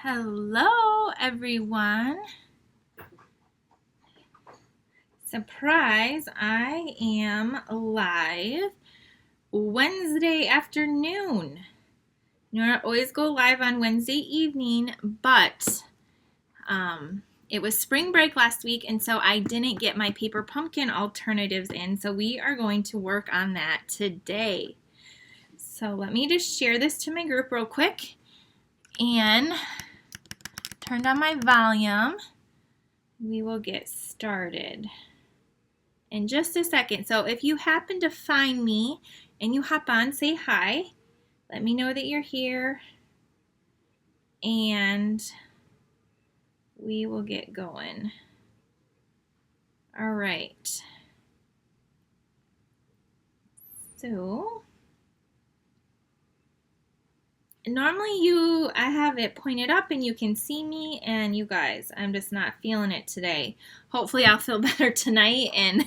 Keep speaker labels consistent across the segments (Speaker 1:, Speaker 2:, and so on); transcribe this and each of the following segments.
Speaker 1: Hello, everyone. Surprise, I am live Wednesday afternoon. I always go live on Wednesday evening, but it was spring break last week, and so I didn't get my paper pumpkin alternatives in, so we are going to work on that today. So let me just share this to my group real quick and turn down my volume. We will get started in just a second. So if you happen to find me and you hop on, say hi. Let me know that you're here and we will get going. All right. So normally I have it pointed up and you can see me, and you guys, I'm just not feeling it today. Hopefully I'll feel better tonight and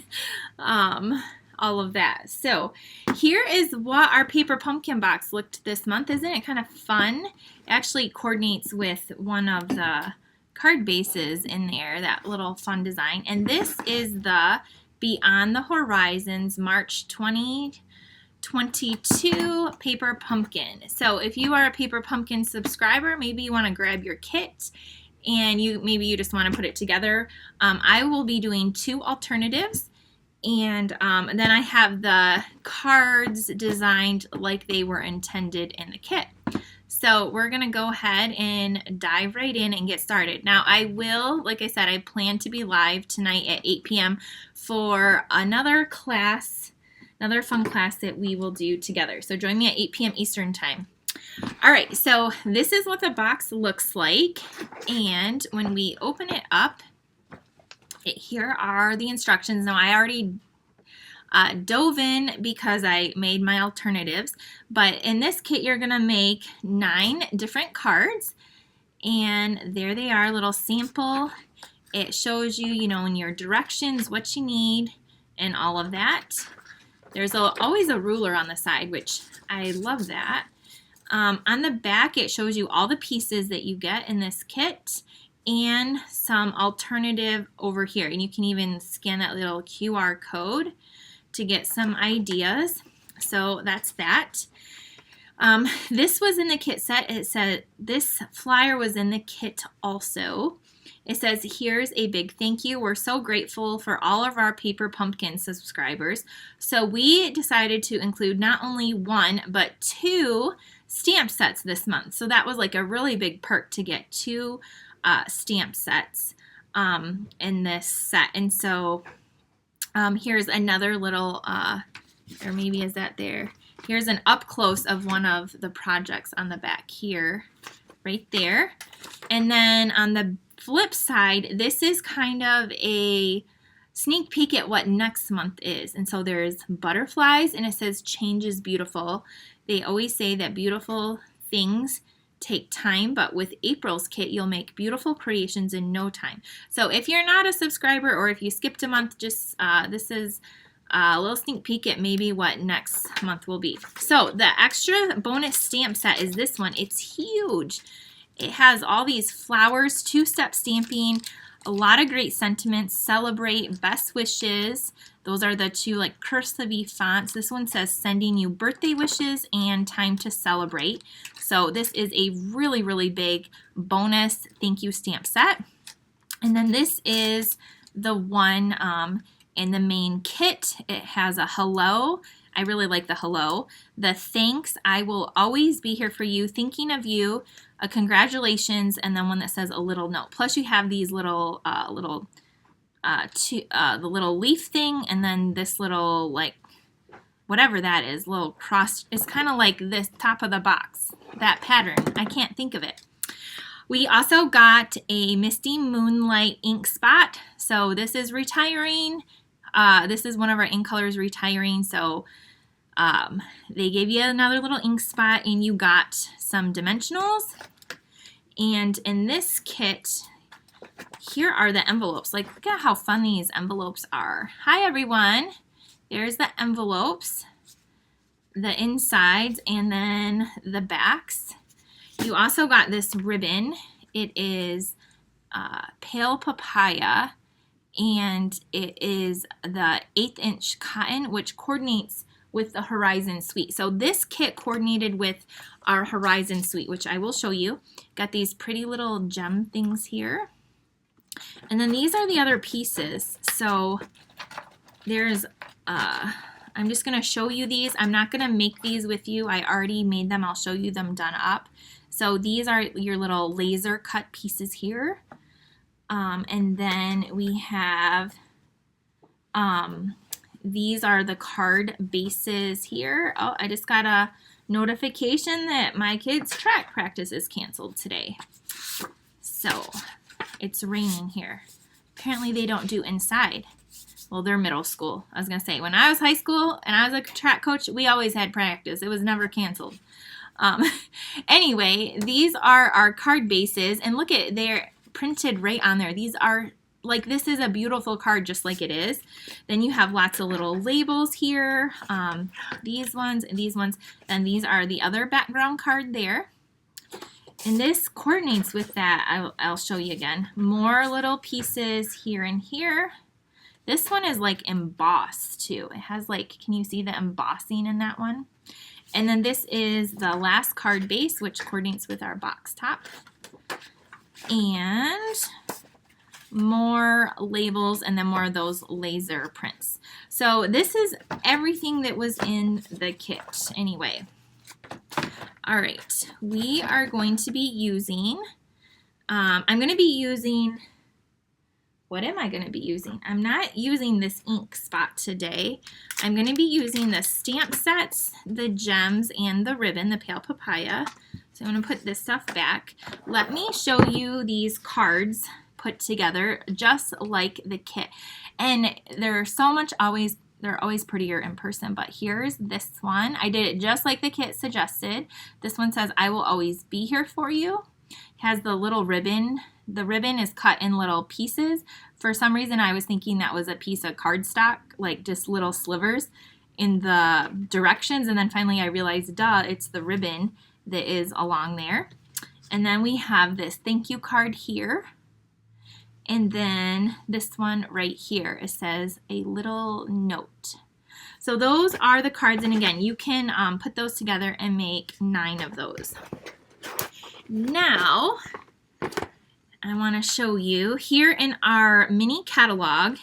Speaker 1: all of that. So here is what our paper pumpkin box looked this month. Isn't it kind of fun? It actually coordinates with one of the card bases in there, that little fun design. And this is the Beyond the Horizons March 2022 paper pumpkin. So if you are a paper pumpkin subscriber, maybe you want to grab your kit and maybe you just want to put it together. I will be doing 2 alternatives, and then I have the cards designed like they were intended in the kit. So we're going to go ahead and dive right in and get started. Now I will, like I said, I plan to be live tonight at 8 p.m. for another class, another fun class that we will do together. So join me at 8 p.m. Eastern time. All right, so this is what the box looks like. And when we open it up, here are the instructions. Now I already dove in because I made my alternatives, but in this kit you're gonna make 9 different cards, and there they are, a little sample. It shows you, in your directions what you need and all of that. There's always a ruler on the side, which I love that. On the back it shows you all the pieces that you get in this kit and some alternative over here, and you can even scan that little QR code to get some ideas. So that's that. This was in the kit set. It said this flyer was in the kit also. It says, here's a big thank you. We're so grateful for all of our Paper Pumpkin subscribers. So we decided to include not only 1, but 2 stamp sets this month. So that was like a really big perk to get 2 stamp sets in this set. And so here's another little, or maybe is that there? Here's an up close of one of the projects on the back here, right there. And then on the flip side, this is kind of a sneak peek at what next month is. And so there's butterflies, and it says change is beautiful. They always say that beautiful things take time, but with April's kit, you'll make beautiful creations in no time. So if you're not a subscriber, or if you skipped a month, just this is a little sneak peek at maybe what next month will be. So the extra bonus stamp set is this one. It's huge. It has all these flowers, 2-step stamping, a lot of great sentiments, celebrate, best wishes. Those are the 2 like cursive-y fonts. This one says sending you birthday wishes and time to celebrate. So this is a really, really big bonus thank you stamp set. And then this is the one in the main kit. It has a hello. I really like the hello. The thanks, I will always be here for you, thinking of you, a congratulations, and then one that says a little note. Plus you have these little, the little leaf thing, and then this little, like, whatever that is, little cross. It's kind of like this top of the box, that pattern. I can't think of it. We also got a Misty Moonlight ink spot. So this is retiring. This is one of our ink colors, retiring. So they gave you another little ink spot, and you got some dimensionals. And in this kit, here are the envelopes. Like, look at how fun these envelopes are. Hi, everyone. There's the envelopes, the insides, and then the backs. You also got this ribbon. It is pale papaya, and it is the 1/8 inch cotton, which coordinates with the Horizon Suite. So this kit coordinated with our Horizon Suite, which I will show you. Got these pretty little gem things here. And then these are the other pieces. So there's, I'm just going to show you these. I'm not going to make these with you. I already made them. I'll show you them done up. So these are your little laser cut pieces here. And then we have, these are the card bases here. Oh, I just got a notification that my kids' track practice is canceled today. So it's raining here. Apparently they don't do inside. Well, they're middle school. I was going to say, when I was high school and I was a track coach, we always had practice. It was never canceled. Anyway, these are our card bases, and look at, they're printed right on there. These are, like, this is a beautiful card just like it is. Then you have lots of little labels here, these ones and these ones. Then these are the other background card there. And this coordinates with that. I'll show you again. More little pieces here and here. This one is like embossed too. It has like, can you see the embossing in that one? And then this is the last card base, which coordinates with our box top. And more labels, and then more of those laser prints. So this is everything that was in the kit anyway. All right, we are going to be using, I'm going to be using, what am I going to be using? I'm not using this ink spot today. I'm going to be using the stamp sets, the gems, and the ribbon, the pale papaya. So I'm going to put this stuff back. Let me show you these cards put together just like the kit. And they're so much always, they're always prettier in person, but here's this one. I did it just like the kit suggested. This one says, "I will always be here for you." It has the little ribbon. The ribbon is cut in little pieces. For some reason, I was thinking that was a piece of cardstock, like just little slivers in the directions. And then finally I realized, duh, it's the ribbon that is along there. And then we have this thank you card here. And then this one right here, it says a little note. So those are the cards. And again, you can put those together and make 9 of those. Now, I want to show you here in our mini catalog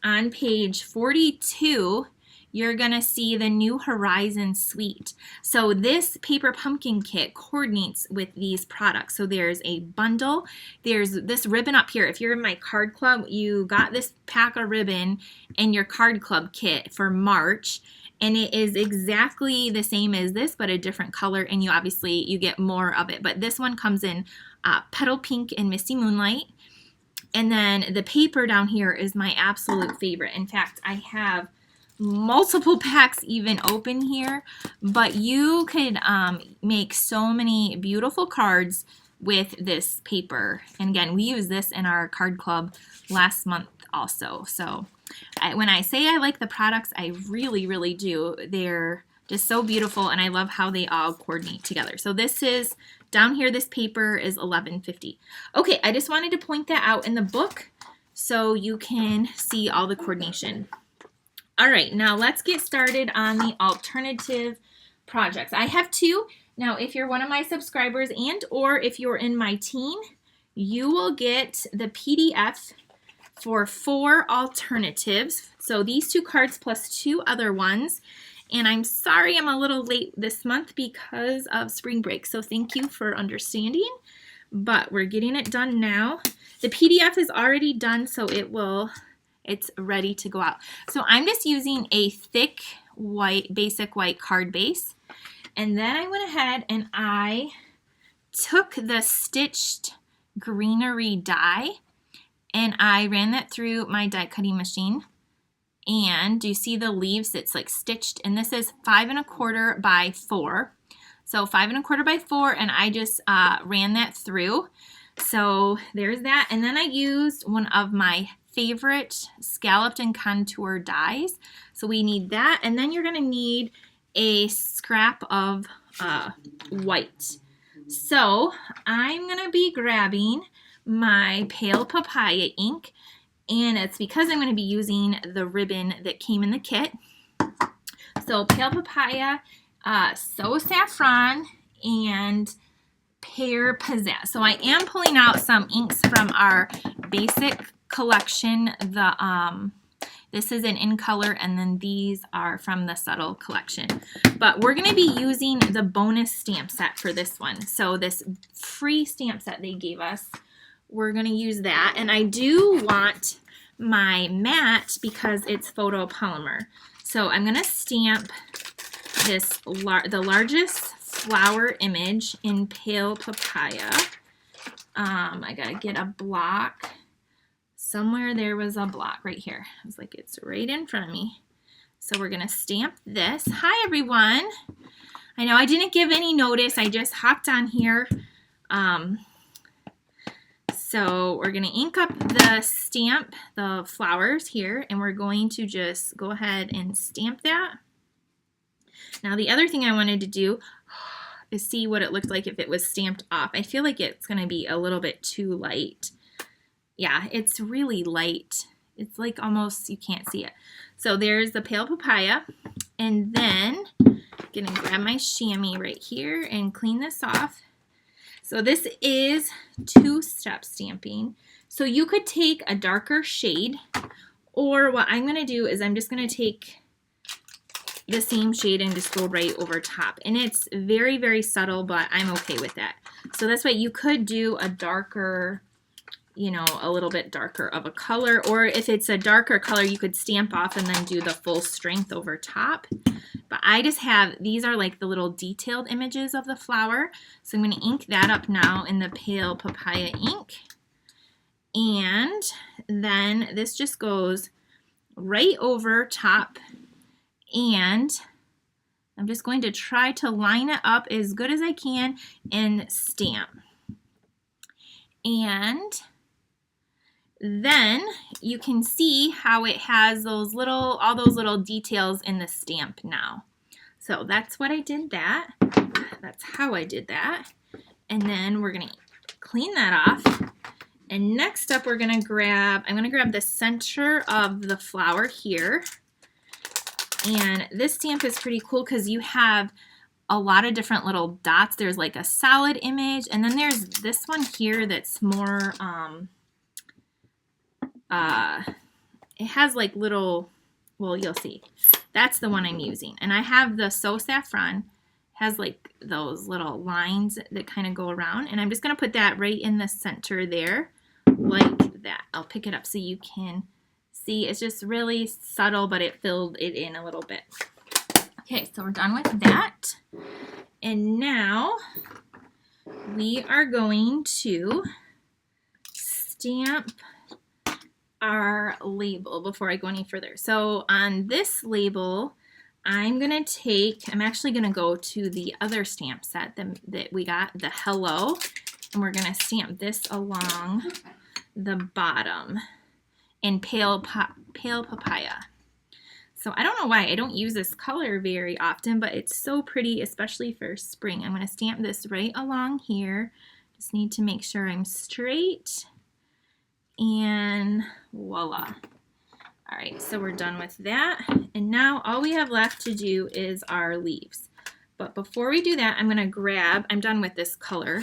Speaker 1: on page 42, you're going to see the new Horizon Suite. So this paper pumpkin kit coordinates with these products. So there's a bundle. There's this ribbon up here. If you're in my card club, you got this pack of ribbon in your card club kit for March. And it is exactly the same as this, but a different color. And you get more of it. But this one comes in Petal Pink and Misty Moonlight. And then the paper down here is my absolute favorite. In fact, I have multiple packs even open here, but you could make so many beautiful cards with this paper. And again, we use this in our card club last month also. So when I say I like the products, I really, really do. They're just so beautiful, and I love how they all coordinate together. So this is, down here, this paper is $11.50. Okay, I just wanted to point that out in the book so you can see all the coordination. All right, now let's get started on the alternative projects. I have 2. Now, if you're one of my subscribers and or if you're in my team, you will get the PDF for 4 alternatives. So these 2 cards plus 2 other ones. And I'm sorry I'm a little late this month because of spring break. So thank you for understanding. But we're getting it done now. The PDF is already done, so it's ready to go out. So I'm just using a thick white, basic white card base. And then I went ahead and I took the stitched greenery die and I ran that through my die cutting machine. And do you see the leaves? It's like stitched, and this is 5 1/4 by 4. So 5 1/4 by 4, and I just ran that through. So there's that. And then I used one of my favorite scalloped and contour dies. So we need that. And then you're going to need a scrap of white. So I'm going to be grabbing my Pale Papaya ink, and it's because I'm going to be using the ribbon that came in the kit. So Pale Papaya, So Saffron, and Pear Pizzazz. So I am pulling out some inks from our basic collection. This is an in color, and then these are from the subtle collection. But we're going to be using the bonus stamp set for this one. So this free stamp set they gave us, we're going to use that. And I do want my matte because it's photopolymer. So I'm going to stamp this the largest flower image in Pale Papaya. I got to get a block. Somewhere there was a block right here. I was like, it's right in front of me. So we're going to stamp this. Hi, everyone. I know I didn't give any notice. I just hopped on here. So we're going to ink up the stamp, the flowers here, and we're going to just go ahead and stamp that. Now, the other thing I wanted to do is see what it looked like if it was stamped off. I feel like it's going to be a little bit too light. Yeah, it's really light. It's like almost, you can't see it. So there's the Pale Papaya. And then I'm going to grab my chamois right here and clean this off. So this is two-step stamping. So you could take a darker shade, or what I'm going to do is I'm just going to take the same shade and just go right over top. And it's very, very subtle, but I'm okay with that. So that's why you could do a darker, you know, a little bit darker of a color, or if it's a darker color, you could stamp off and then do the full strength over top. But I just have, these are like the little detailed images of the flower. So I'm going to ink that up now in the Pale Papaya ink. And then this just goes right over top, and I'm just going to try to line it up as good as I can and stamp. And then you can see how it has those little, all those little details in the stamp now. So that's what I did that. That's how I did that. And then we're going to clean that off. And next up we're going to grab, I'm going to grab the center of the flower here. And this stamp is pretty cool because you have a lot of different little dots. There's like a solid image, and then there's this one here that's more, it has like little, well, you'll see. That's the one I'm using. And I have the So Saffron, has like those little lines that kind of go around. And I'm just going to put that right in the center there, like that. I'll pick it up so you can see. It's just really subtle, but it filled it in a little bit. Okay, so we're done with that. And now we are going to stamp our label before I go any further. So on this label, I'm actually going to go to the other stamp set that we got, the Hello, and we're going to stamp this along the bottom in Pale Papaya. So I don't know why I don't use this color very often, but it's so pretty, especially for spring. I'm going to stamp this right along here. Just need to make sure I'm straight. And voila. All right, so we're done with that. And now all we have left to do is our leaves. But before we do that, I'm going to grab, I'm done with this color.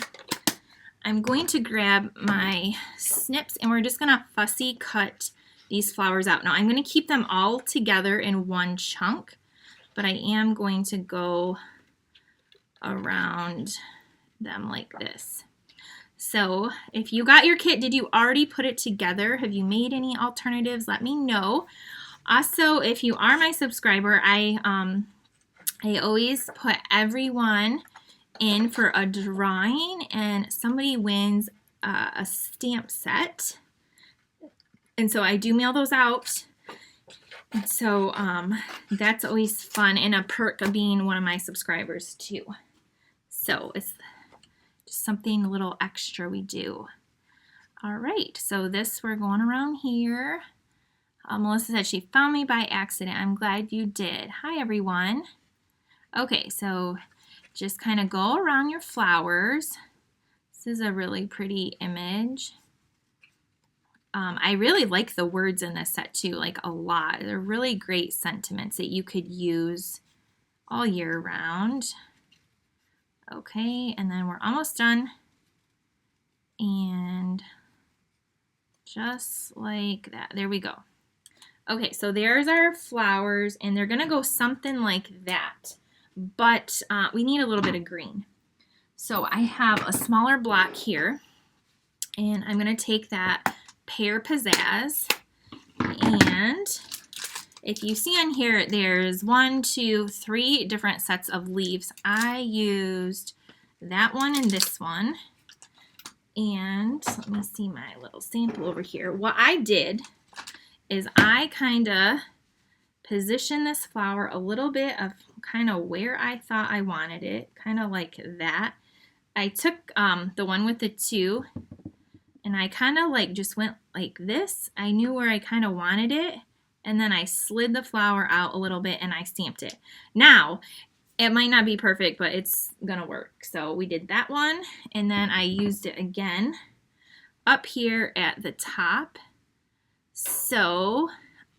Speaker 1: I'm going to grab my snips, and we're just going to fussy cut these flowers out. Now I'm going to keep them all together in one chunk, but I am going to go around them like this. So if you got your kit, did you already put it together? Have you made any alternatives? Let me know. Also, if you are my subscriber, I always put everyone in for a drawing, and somebody wins a stamp set. And so I do mail those out. And so that's always fun, and a perk of being one of my subscribers too. So it's just something a little extra we do. All right, so this, we're going around here. Melissa said she found me by accident. I'm glad you did. Hi, everyone. Okay, so just kind of go around your flowers. This is a really pretty image. I really like the words in this set too, like a lot. They're really great sentiments that you could use all year round. Okay, and then we're almost done. And just like that, there we go. Okay, so there's our flowers, and they're gonna go something like that, but we need a little bit of green. So I have a smaller block here, and I'm gonna take that Pear Pizzazz, and if you see on here, there's 1, 2, 3 different sets of leaves. I used that one and this one, and let me see my little sample over here. What I did is I kind of positioned this flower a little bit of kind of where I thought I wanted it, kind of like that. I took the one with the 2, and I kind of like just went like this. I knew where I kind of wanted it, and then I slid the flower out a little bit and I stamped it. Now, it might not be perfect, but it's gonna work. So we did that one, and then I used it again up here at the top. So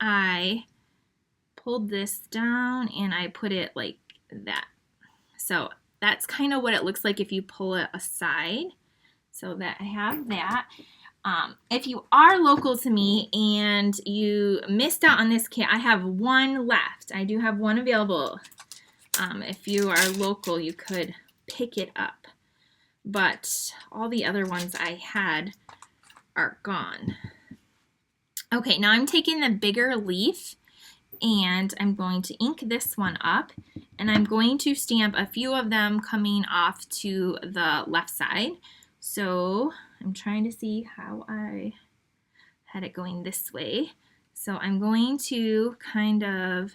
Speaker 1: I pulled this down and I put it like that. So that's kind of what it looks like if you pull it aside. So that I have that. If you are local to me and you missed out on this kit, I have one left. I do have one available. If you are local, you could pick it up. But all the other ones I had are gone. Okay, now I'm taking the bigger leaf and I'm going to ink this one up, and I'm going to stamp a few of them coming off to the left side. So I'm trying to see how I had it going this way. So I'm going to kind of,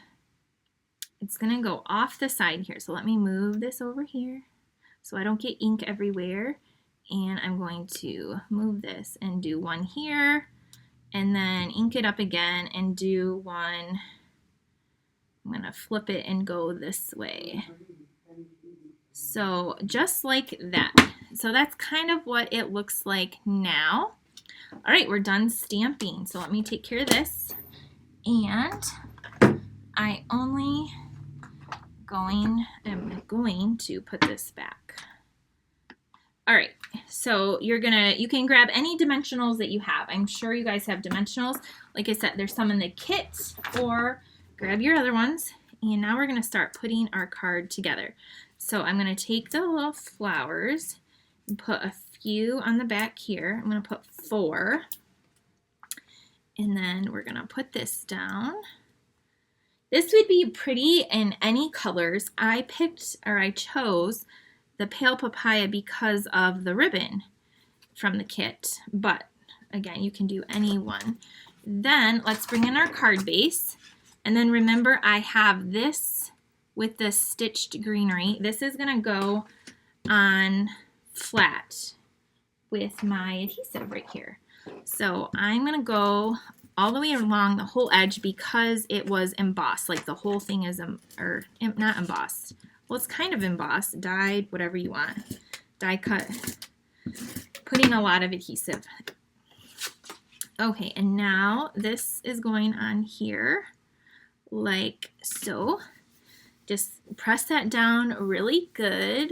Speaker 1: it's going to go off the side here. So let me move this over here so I don't get ink everywhere. And I'm going to move this and do one here, and then ink it up again and do one. I'm going to flip it and go this way. So just like that. So that's kind of what it looks like now. All right, we're done stamping. So let me take care of this. And I only am going to put this back. All right, so you can grab any dimensionals that you have. I'm sure you guys have dimensionals. Like I said, there's some in the kit, or grab your other ones. And now we're gonna start putting our card together. So I'm gonna take the little flowers and put a few on the back here. I'm gonna put 4. And then we're gonna put this down. This would be pretty in any colors. I chose the pale papaya because of the ribbon from the kit, but again, you can do any one. Then let's bring in our card base, and then remember I have this with the stitched greenery. This is gonna go on flat with my adhesive right here. So I'm gonna go all the way along the whole edge because it was embossed, like the whole thing is, not embossed. Well, it's kind of embossed, dyed, whatever you want. Die cut, putting a lot of adhesive. Okay, and now this is going on here like so. Just press that down really good.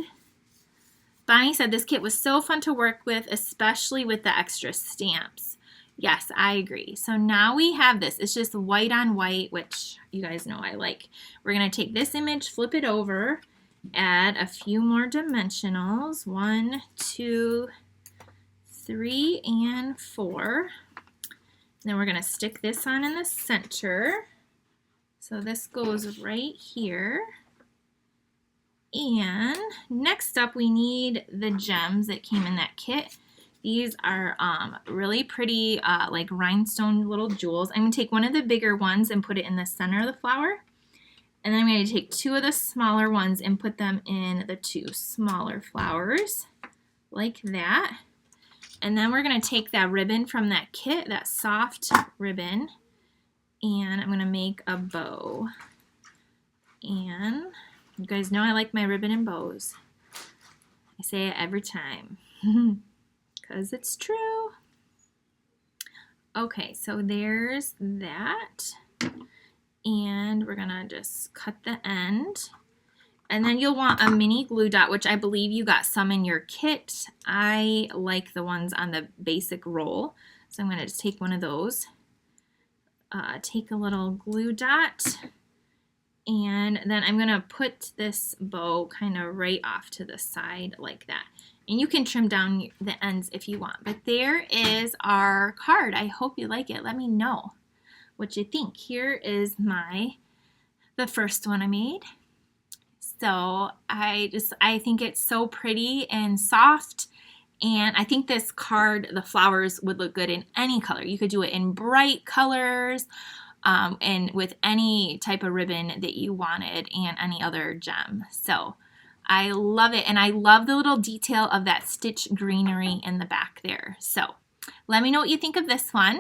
Speaker 1: Bonnie said this kit was so fun to work with, especially with the extra stamps. Yes, I agree. So now we have this. It's just white on white, which you guys know I like. We're going to take this image, flip it over, add a few more dimensionals. 1, 2, 3, and 4. Then we're going to stick this on in the center. So this goes right here. And next up, we need the gems that came in that kit. These are really pretty, like rhinestone little jewels. I'm going to take one of the bigger ones and put it in the center of the flower. And then I'm going to take 2 of the smaller ones and put them in the 2 smaller flowers, like that. And then we're going to take that ribbon from that kit, that soft ribbon, and I'm going to make a bow. And You guys know I like my ribbon and bows. I say it every time because it's true. Okay, so there's that. And we're gonna just cut the end. And then you'll want a mini glue dot, which I believe you got some in your kit. I like the ones on the basic roll. So I'm gonna just take one of those. Take a little glue dot. And then I'm gonna put this bow kind of right off to the side like that. And you can trim down the ends if you want. But there is our card. I hope you like it. Let me know what you think. Here is the first one I made. So I think it's so pretty and soft. And I think this card, the flowers would look good in any color. You could do it in bright colors and with any type of ribbon that you wanted and any other gem. So I love it. And I love the little detail of that stitch greenery in the back there. So let me know what you think of this one.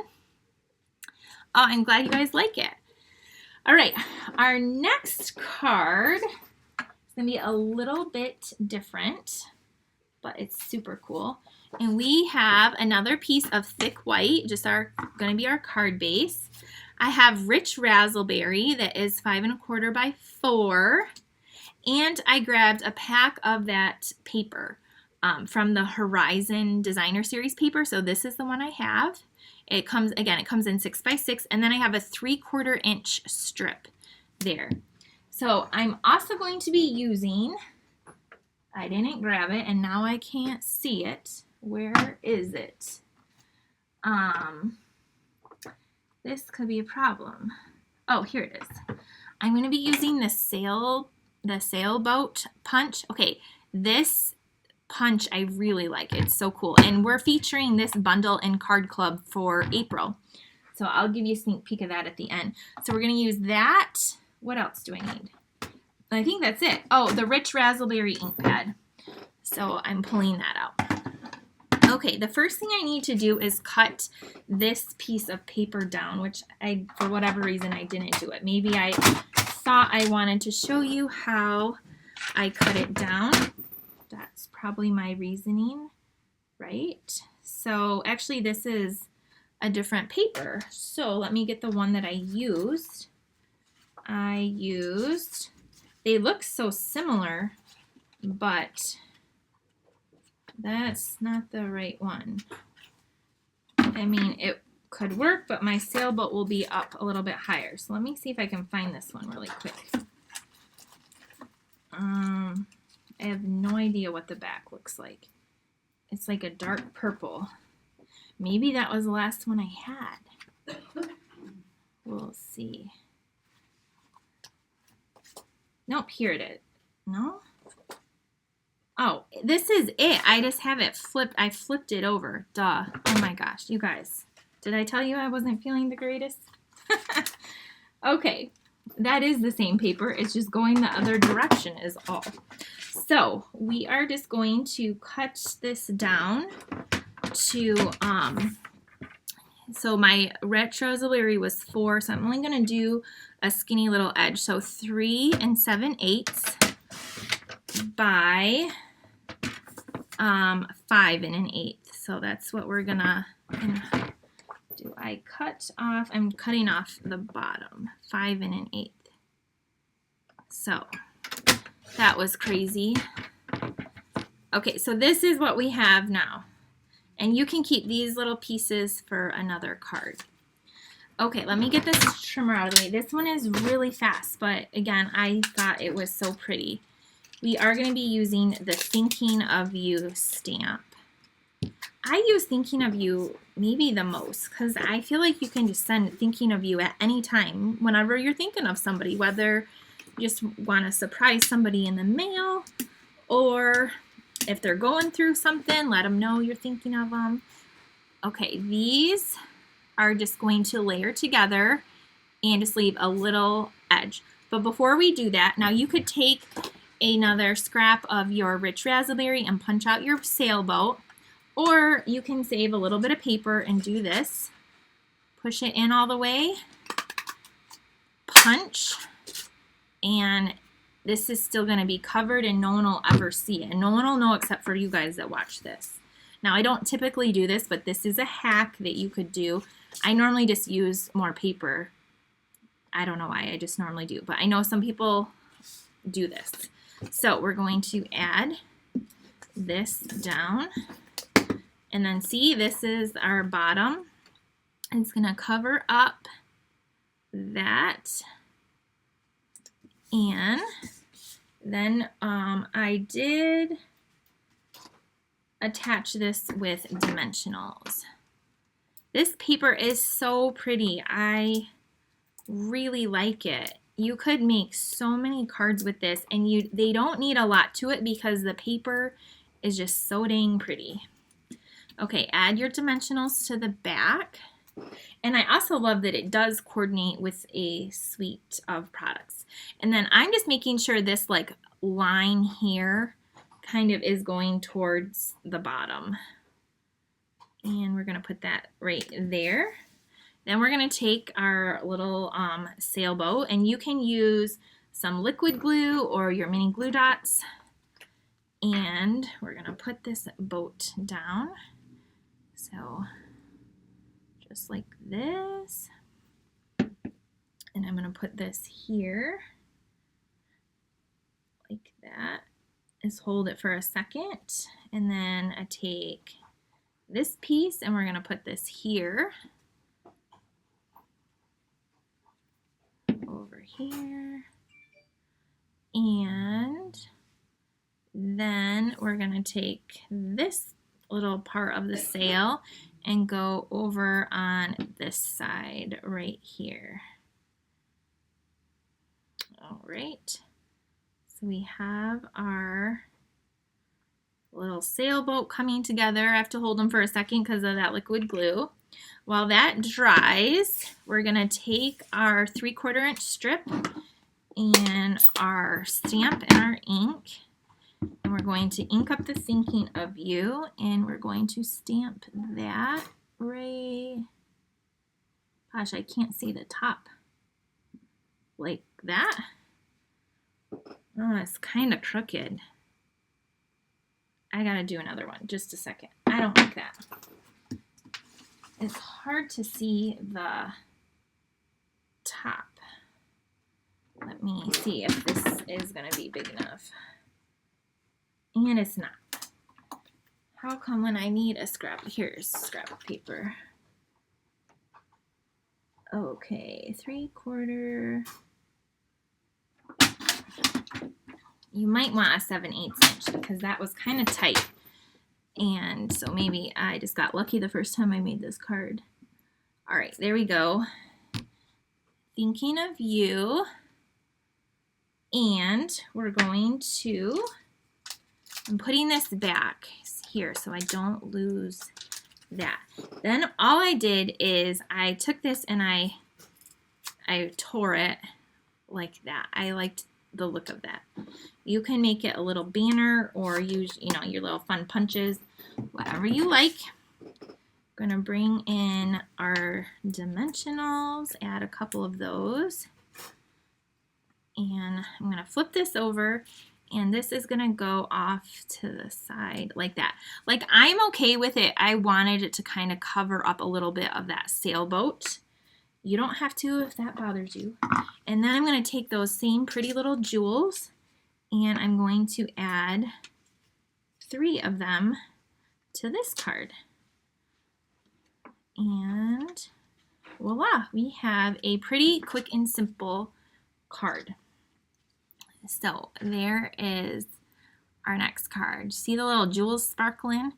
Speaker 1: Oh, I'm glad you guys like it. All right, our next card is gonna be a little bit different, but it's super cool. And we have another piece of thick white, just gonna be our card base. I have rich raspberry that is 5 1/4 by 4. And I grabbed a pack of that paper from the Horizon Designer Series paper. So this is the one I have. It comes in 6 by 6, and then I have a 3/4 inch strip there. So I'm also going to be using, I didn't grab it, and now I can't see it. Where is it? This could be a problem. Oh, here it is. I'm going to be using the sailboat punch. Okay, this punch I really like. It's so cool. And we're featuring this bundle in Card Club for April. So I'll give you a sneak peek of that at the end. So we're going to use that. What else do I need? I think that's it. Oh, the rich raspberry ink pad. So I'm pulling that out. Okay, the first thing I need to do is cut this piece of paper down, which for whatever reason, I didn't do it. Maybe I thought I wanted to show you how I cut it down. That's probably my reasoning, right? So actually, this is a different paper. So let me get the one that I used. They look so similar, but that's not the right one. I mean, it could work, but my sailboat will be up a little bit higher. So let me see if I can find this one really quick. I have no idea what the back looks like. It's like a dark purple. Maybe that was the last one I had. We'll see. Nope, here it is. No? Oh, this is it. I just have it flipped. I flipped it over. Duh. Oh my gosh, you guys. Did I tell you I wasn't feeling the greatest? Okay, that is the same paper. It's just going the other direction is all. So we are just going to cut this down to, so my retro raspberry was 4, so I'm only going to do a skinny little edge. So 3 7/8 by 5 1/8. So that's what we're gonna do. I'm cutting off the bottom, 5 1/8. So that was crazy. Okay, so this is what we have now. And you can keep these little pieces for another card. Okay, let me get this trimmer out of the way. This one is really fast, but again, I thought it was so pretty. We are going to be using the Thinking of You stamp. I use Thinking of You maybe the most because I feel like you can just send Thinking of You at any time whenever you're thinking of somebody, whether you just want to surprise somebody in the mail or if they're going through something, let them know you're thinking of them. Okay, these are just going to layer together and just leave a little edge. But before we do that, now you could take another scrap of your rich raspberry and punch out your sailboat, or you can save a little bit of paper and do this. Push it in all the way, punch, and this is still going to be covered and no one will ever see it. No one will know except for you guys that watch this. Now, I don't typically do this, but this is a hack that you could do. I normally just use more paper. I don't know why, I just normally do, but I know some people do this. So we're going to add this down, and then see, this is our bottom. It's going to cover up that, and then I did attach this with dimensionals. This paper is so pretty. I really like it. You could make so many cards with this, and they don't need a lot to it because the paper is just so dang pretty. Okay, add your dimensionals to the back. And I also love that it does coordinate with a suite of products. And then I'm just making sure this like line here kind of is going towards the bottom. And we're going to put that right there. Then we're going to take our little sailboat, and you can use some liquid glue or your mini glue dots. And we're going to put this boat down. So just like this. And I'm going to put this here like that. Just hold it for a second. And then I take this piece and we're going to put this here. Over here. And then we're going to take this little part of the sail and go over on this side right here. All right. So we have our little sailboat coming together. I have to hold them for a second because of that liquid glue. While that dries, we're going to take our 3/4 inch strip and our stamp and our ink, and we're going to ink up the thinking of you, and we're going to stamp that right, gosh, I can't see the top, like that. Oh, it's kind of crooked. I gotta do another one, just a second. I don't like that. It's hard to see the top. Let me see if this is going to be big enough. And it's not. How come when I need a scrap, here's scrap of paper. Okay, 3/4. You might want a 7/8 inch because that was kind of tight. And so maybe I just got lucky the first time I made this card. All right, there we go. Thinking of you. And we're going to, I'm putting this back here so I don't lose that. Then all I did is I took this and I tore it like that. I liked the look of that. You can make it a little banner or use, your little fun punches, whatever you like. I'm gonna bring in our dimensionals, add a couple of those, and I'm gonna flip this over, and this is gonna go off to the side like that. Like, I'm okay with it. I wanted it to kind of cover up a little bit of that sailboat. You don't have to if that bothers you. And then I'm going to take those same pretty little jewels, and I'm going to add 3 of them to this card. And voila, we have a pretty quick and simple card. So there is our next card. See the little jewels sparkling?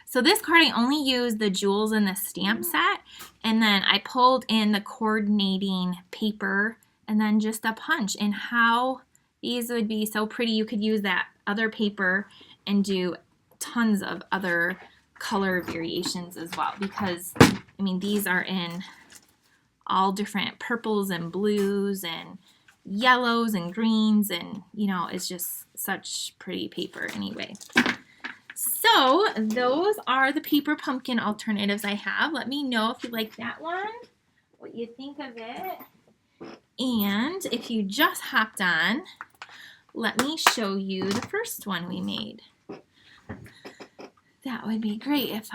Speaker 1: So this card, I only used the jewels in the stamp set, and then I pulled in the coordinating paper and then just a punch. And how these would be so pretty. You could use that other paper and do tons of other color variations as well, because I mean, these are in all different purples and blues and yellows and greens, and it's just such pretty paper anyway. So those are the paper pumpkin alternatives I have. Let me know if you like that one, what you think of it. And if you just hopped on, let me show you the first one we made. That would be great if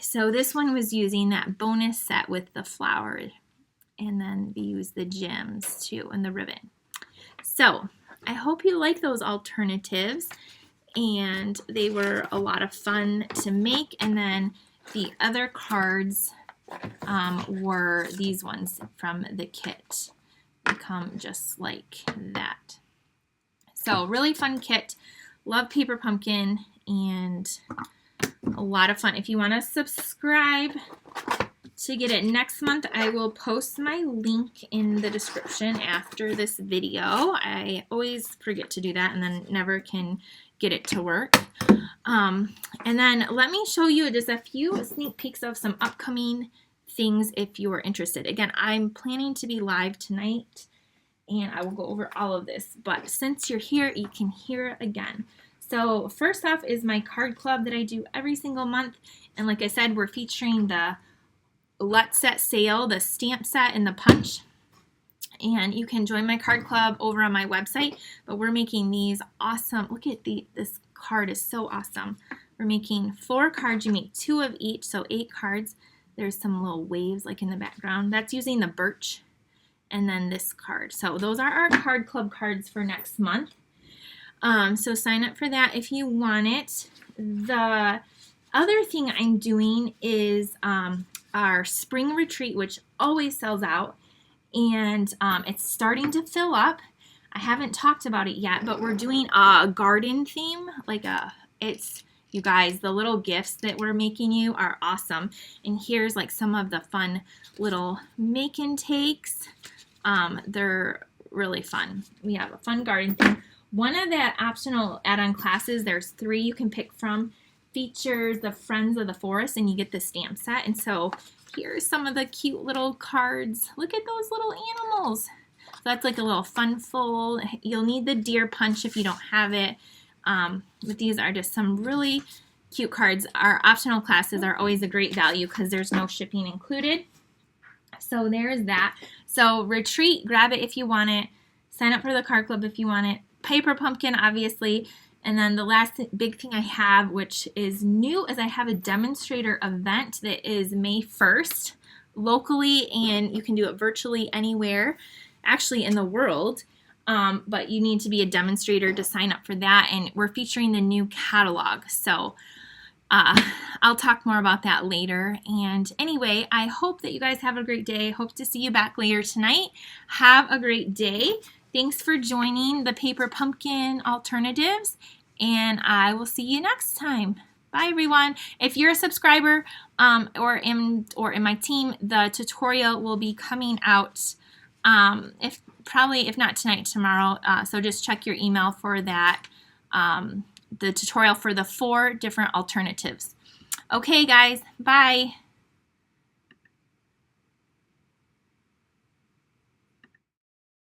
Speaker 1: so this one was using that bonus set with the flower, and then we used the gems too and the ribbon. So I hope you like those alternatives, and they were a lot of fun to make. And then the other cards were these ones from the kit. They come just like that. So really fun kit. Love Paper Pumpkin, and a lot of fun. If you want to subscribe to get it next month, I will post my link in the description after this video. I always forget to do that and then never can get it to work. And then let me show you just a few sneak peeks of some upcoming things if you're interested. Again, I'm planning to be live tonight, and I will go over all of this, but since you're here, you can hear it again. So first off is my card club that I do every single month, and like I said, we're featuring the OWLET set sale, the stamp set and the punch, and you can join my card club over on my website. But we're making these awesome, look at this card is so awesome. We're making 4 cards. You make 2 of each, so 8 cards. There's some little waves like in the background. That's using the birch, and then this card. So those are our card club cards for next month. So sign up for that if you want it. The other thing I'm doing is our spring retreat, which always sells out, and it's starting to fill up. I haven't talked about it yet, but we're doing a garden theme. You guys, the little gifts that we're making you are awesome. And here's like some of the fun little make and takes. They're really fun. We have a fun garden theme. One of the optional add-on classes, there's 3 you can pick from, features the Friends of the Forest, and you get the stamp set. And so here's some of the cute little cards. Look at those little animals. So that's like a little fun full. You'll need the deer punch if you don't have it. But these are just some really cute cards. Our optional classes are always a great value because there's no shipping included. So there's that. So retreat, grab it if you want it. Sign up for the card club if you want it. Paper Pumpkin, obviously. And then the last big thing I have, which is new, is I have a demonstrator event that is May 1st locally, and you can do it virtually anywhere, actually in the world. But you need to be a demonstrator to sign up for that, and we're featuring the new catalog. So I'll talk more about that later. And anyway, I hope that you guys have a great day. Hope to see you back later tonight. Have a great day. Thanks for joining the Paper Pumpkin Alternatives, and I will see you next time. Bye, everyone. If you're a subscriber or in my team, the tutorial will be coming out if not tonight, tomorrow. So just check your email for that, the tutorial for the 4 different alternatives. Okay, guys. Bye.